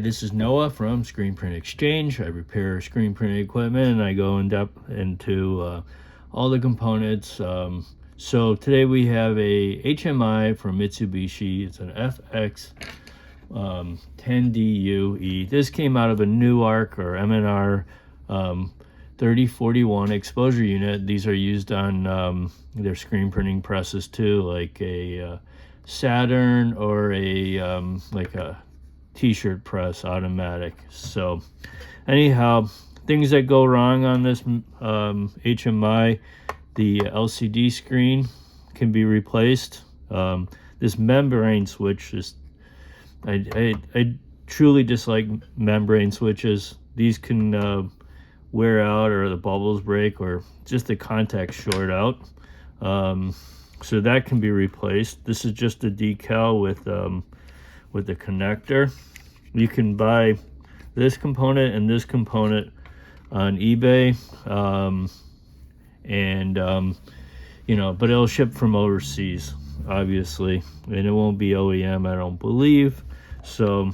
This is Noah from Screen Print Exchange. I repair screen printing equipment and I go in depth into all the components. So today we have a HMI from Mitsubishi. It's an FX10DU-E. This came out of a Newark or M&R 3041 exposure unit. These are used on their screen printing presses too, like a Saturn or a like a t-shirt press automatic. So anyhow, things that go wrong on this HMI, the LCD screen can be replaced. This membrane switch is, I truly dislike membrane switches. These can wear out, or the bubbles break, or just the contacts short out. So that can be replaced. This is just a decal with the connector. You can buy this component and this component on eBay, you know, but it'll ship from overseas, obviously, and it won't be OEM, I don't believe. So,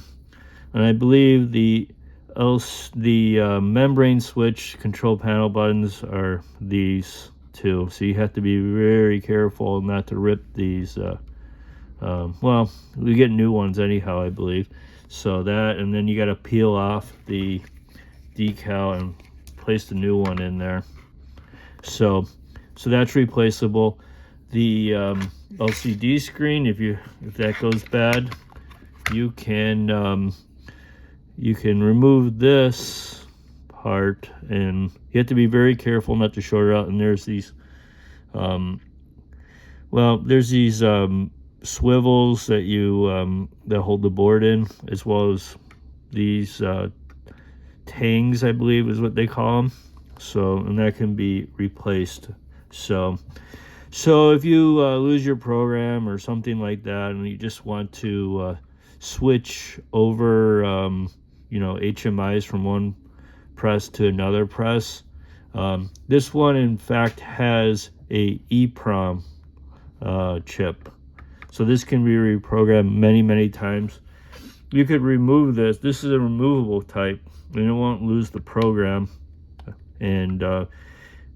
and I believe the membrane switch control panel buttons are these two, so you have to be very careful not to rip these. Well, we get new ones anyhow, I believe. So that, and then you got to peel off the decal and place the new one in there. So that's replaceable. The LCD screen, if that goes bad, you can remove this part, and you have to be very careful not to short it out. And there's these swivels that that hold the board in, as well as these tangs, I believe is what they call them. So, and that can be replaced. So if you lose your program or something like that, and you just want to switch over you know, HMIs from one press to another press, this one in fact has a EEPROM chip. So this can be reprogrammed many times. You could remove this. This is a removable type, and it won't lose the program. And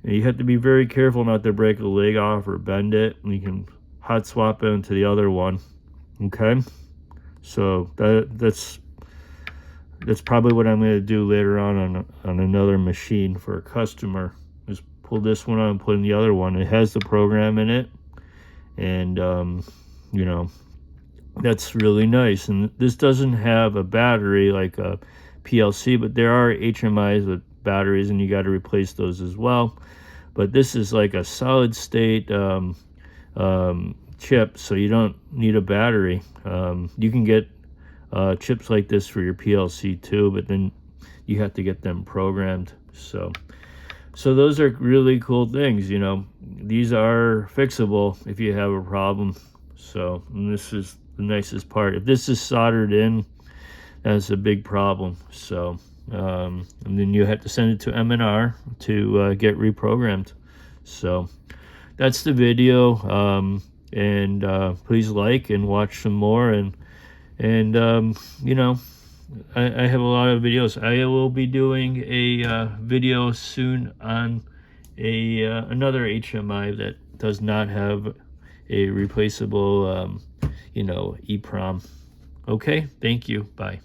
you have to be very careful not to break a leg off or bend it. And you can hot swap it into the other one. Okay, so that's probably what I'm going to do later on another machine for a customer. Is pull this one out and put in the other one. It has the program in it, and you know, that's really nice. And this doesn't have a battery like a PLC, but there are HMIs with batteries, and you got to replace those as well. But this is like a solid state chip, so you don't need a battery. You can get chips like this for your PLC too, but then you have to get them programmed. So those are really cool things, you know. These are fixable if you have a problem. So, and this is the nicest part. If this is soldered in, that's a big problem. So, and then you have to send it to M&R to get reprogrammed. So that's the video. Please like and watch some more. And you know, I have a lot of videos. I will be doing a video soon on another HMI that does not have a replaceable you know, EEPROM. Okay, thank you. Bye.